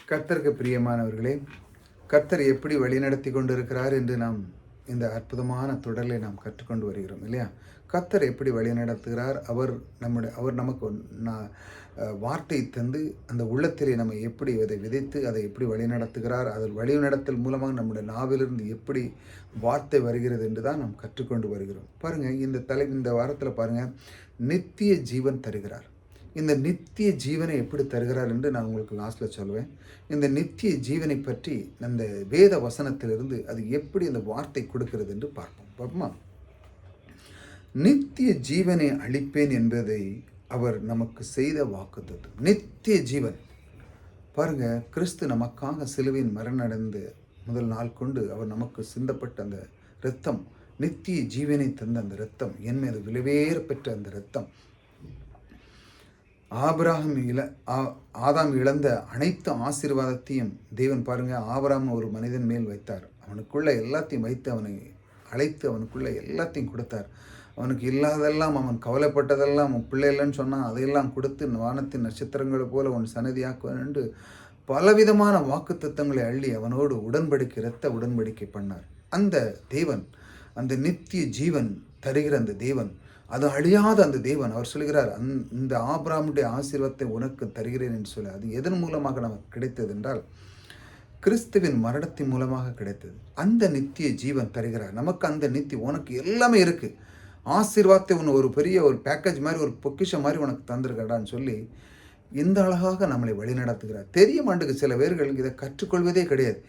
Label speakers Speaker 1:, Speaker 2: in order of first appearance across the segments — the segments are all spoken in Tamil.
Speaker 1: கர்த்தருக்கு பிரியமானவர்களே, கர்த்தர் எப்படி வழிநடத்தி கொண்டிருக்கிறார் என்று நாம் இந்த அற்புதமான தொடரிலே நாம் கற்றுக்கொண்டு வருகிறோம் இல்லையா? கர்த்தர் எப்படி வழிநடத்துகிறார்? அவர் நமக்கு வார்த்தை தந்து அந்த உள்ளத்திலே நம்ம எப்படி அதை விதைத்து அதை எப்படி வழிநடத்துகிறார்? அதில் வழிநடத்தல் மூலமாக நம்முடைய நாவிலிருந்து எப்படி வார்த்தை வருகிறது என்று தான் நாம் கற்றுக்கொண்டு வருகிறோம். பாருங்கள், இந்த வாரத்தில் பாருங்கள், நித்திய ஜீவன் தருகிறார். இந்த நித்திய ஜீவனை எப்படி தருகிறார் என்று நான் உங்களுக்கு லாஸ்ட்டில் சொல்லுவேன். இந்த நித்திய ஜீவனை பற்றி அந்த வேத வசனத்திலிருந்து அது எப்படி அந்த வார்த்தை கொடுக்கிறது என்று பார்ப்போமா? நித்திய ஜீவனை அளிப்பேன் என்பதை அவர் நமக்கு செய்த வாக்குத்தத்தம். நித்திய ஜீவன் பாருங்க, கிறிஸ்து நமக்காக சிலுவையின் மரணமடைந்து முதல் நாள் கொண்டு அவர் நமக்கு சிந்தப்பட்ட அந்த இரத்தம், நித்திய ஜீவனை தந்த அந்த இரத்தம், என் மீது விலைவேற பெற்ற அந்த இரத்தம், ஆதாம் இழந்த அனைத்து ஆசீர்வாதத்தையும் தேவன் பாருங்க, ஆபிரகாம் ஒரு மனிதன் மேல் வைத்தார். அவனுக்குள்ள எல்லாத்தையும் வைத்து அவனை அழைத்து அவனுக்குள்ள எல்லாத்தையும் கொடுத்தார். அவனுக்கு இல்லாதெல்லாம், அவன் கவலைப்பட்டதெல்லாம், அவன் பிள்ளை இல்லைன்னு சொன்னான், அதையெல்லாம் கொடுத்து வானத்தின் நட்சத்திரங்களை போல அவன் சன்னதியாக்குவான் என்று பலவிதமான வாக்குத்தத்தங்களை அள்ளி அவனோடு இரத்த உடன்படிக்கை பண்ணார். அந்த தேவன், அந்த நித்திய ஜீவன் தருகிற அந்த தேவன், அது அழியாத அந்த தேவன், அவர் சொல்கிறார், இந்த ஆபிரகாமுடைய ஆசீர்வாதத்தை உனக்கு தருகிறேன் என்று சொல்ல. அது எதன் மூலமாக நமக்கு கிடைத்தது என்றால், கிறிஸ்துவின் மரணத்தின் மூலமாக கிடைத்தது. அந்த நித்திய ஜீவன் தருகிறார் நமக்கு. அந்த உனக்கு எல்லாமே இருக்கு, ஆசீர்வாதத்தை ஒரு பெரிய ஒரு பேக்கேஜ் மாதிரி, ஒரு பொக்கிஷம் மாதிரி உனக்கு தந்திருக்கடான்னு சொல்லி இந்த அழகாக நம்மளை வழிநடத்துகிறார். தெரிய மாட்டுக்கு சில பேர்கள் இதை கற்றுக்கொள்வதே கிடையாது.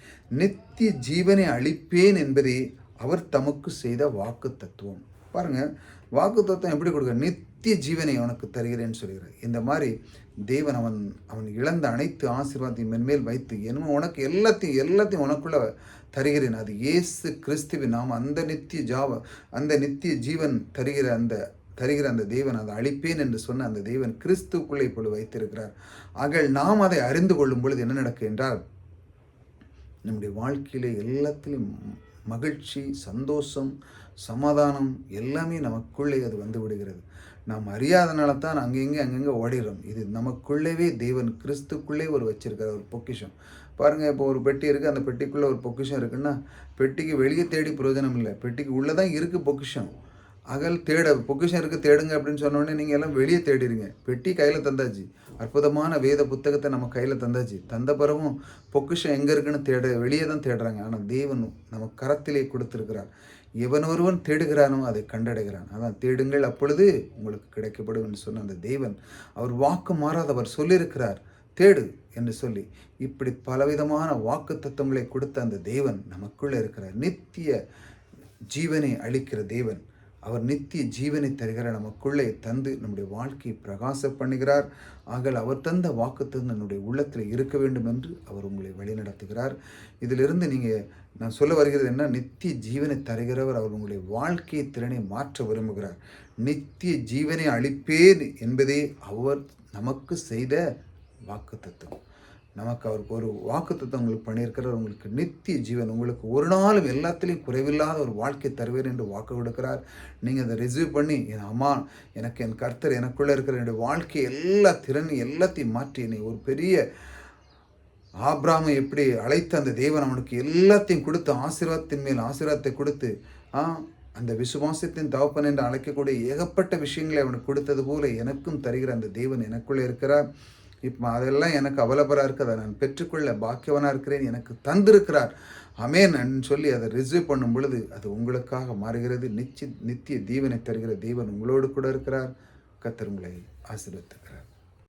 Speaker 1: நித்திய ஜீவனை அளிப்பேன் என்பதே அவர் தமக்கு செய்த வாக்கு தத்துவம். பாருங்க, வாக்கு தத்துவம் எப்படி கொடுக்க? நித்திய ஜீவனை உனக்கு தருகிறேன்னு சொல்கிறார். இந்த மாதிரி தேவன் அவன் இழந்த அனைத்து ஆசீர்வாதத்தையும் மென்மேல் வைத்து என்னமோ உனக்கு எல்லாத்தையும் உனக்குள்ள தருகிறேன். அது இயேசு கிறிஸ்துவின் நாம் அந்த நித்திய ஜீவன் தருகிற அந்த தேவன், அதை அளிப்பேன் என்று சொன்ன அந்த தேவன் கிறிஸ்துக்குள்ளே இப்பொழுது வைத்திருக்கிறார். ஆக நாம் அதை அறிந்து கொள்ளும் பொழுது என்ன நடக்கும் என்றால், நம்முடைய வாழ்க்கையிலே எல்லாத்திலும் மகிழ்ச்சி, சந்தோஷம், சமாதானம் எல்லாமே நமக்குள்ளே அது வந்து விடுகிறது. நாம் அறியாதனால தான் அங்கங்கே ஓடிடுறோம். இது நமக்குள்ளேவே தேவன் கிறிஸ்துக்குள்ளே வச்சிருக்கிற ஒரு பொக்கிஷம். பாருங்கள், இப்போ ஒரு பெட்டி இருக்குது, அந்த பெட்டிக்குள்ளே ஒரு பொக்கிஷம் இருக்குன்னா, பெட்டிக்கு வெளியே தேடி பிரயோஜனம் இல்லை, பெட்டிக்கு உள்ளே தான் இருக்குது பொக்கிஷம். பொக்கிஷம் இருக்குது தேடுங்க அப்படின்னு சொன்னோடனே நீங்கள் எல்லாம் வெளியே தேடிடுங்க. பெட்டி கையில் தந்தாச்சு, அற்புதமான வேத புத்தகத்தை நம்ம கையில் தந்தாச்சு. தந்த பிறகும் பொக்கிஷம் எங்கே இருக்குன்னு வெளியே தான் தேடுறாங்க. ஆனால் தேவன் நம்ம கரத்திலே கொடுத்துருக்கிறார். எவன் ஒருவன் தேடுகிறானோ அதை கண்டடைகிறான். அதான் தேடுங்கள் அப்பொழுது உங்களுக்கு கிடைக்கப்படும் என்று சொன்ன அந்த தேவன், அவர் வாக்கு மாறாதவர், சொல்லியிருக்கிறார் தேடு என்று சொல்லி. இப்படி பலவிதமான வாக்கு தத்துவங்களை கொடுத்த அந்த தேவன் நமக்குள்ளே இருக்கிறார். நித்திய ஜீவனை அளிக்கிற தேவன், அவர் நித்திய ஜீவனை தருகிற நமக்குள்ளே தந்து நம்முடைய வாழ்க்கையை பிரகாச பண்ணுகிறார். ஆகல் அவர் தந்த வாக்குத்தத்தம் நம்முடைய உள்ளத்தில் இருக்க வேண்டும் என்று அவர் உங்களை வழிநடத்துகிறார். இதிலிருந்து நான் சொல்ல வருகிறது என்ன, நித்திய ஜீவனை தருகிறவர். அவர் உங்களுடைய வாழ்க்கை திறனை மாற்ற விரும்புகிறார். நித்திய ஜீவனை அளிப்பேன் என்பதே அவர் நமக்கு செய்த வாக்குத்தத்தம். நமக்கு அவருக்கு ஒரு வாக்குத்தத்தம் உங்களுக்கு பண்ணியிருக்கிறார். உங்களுக்கு நித்திய ஜீவன், உங்களுக்கு ஒரு நாளும் எல்லாத்திலையும் குறைவில்லாத ஒரு வாழ்க்கை தருவேன் என்று வாக்கு கொடுக்கிறார். நீங்கள் அதை ரிசீவ் பண்ணி, அம்மா எனக்கு என் கர்த்தர் எனக்குள்ளே இருக்கிற என்னுடைய வாழ்க்கை எல்லா திறனையும் எல்லாத்தையும் மாற்றி என்னை ஒரு பெரிய ஆபிரகாமை எப்படி அழைத்த அந்த தேவன் அவனுக்கு எல்லாத்தையும் கொடுத்து ஆசீர்வாதத்தின் மேல் ஆசீர்வாதத்தை கொடுத்து அந்த விசுவாசத்தின் தகப்பன் என்று அழைக்கக்கூடிய ஏகப்பட்ட விஷயங்களை அவனுக்கு கொடுத்தது போல எனக்கும் தருகிற அந்த தேவன் எனக்குள்ளே இருக்கிறார். இப்போ அதெல்லாம் எனக்கு அவலபராக இருக்குது, அதை நான் பெற்றுக்கொள்ள பாக்கியவனாக இருக்கிறேன், எனக்கு தந்திருக்கிறார், அமேன் சொல்லி அதை ரிசீவ் பண்ணும் பொழுது அது உங்களுக்காக மாறுகிறது. நித்திய தீவனை தருகிற தேவன் உங்களோடு கூட இருக்கிறார். கர்த்தர் உங்களை ஆசீர்வதிக்கிறார்.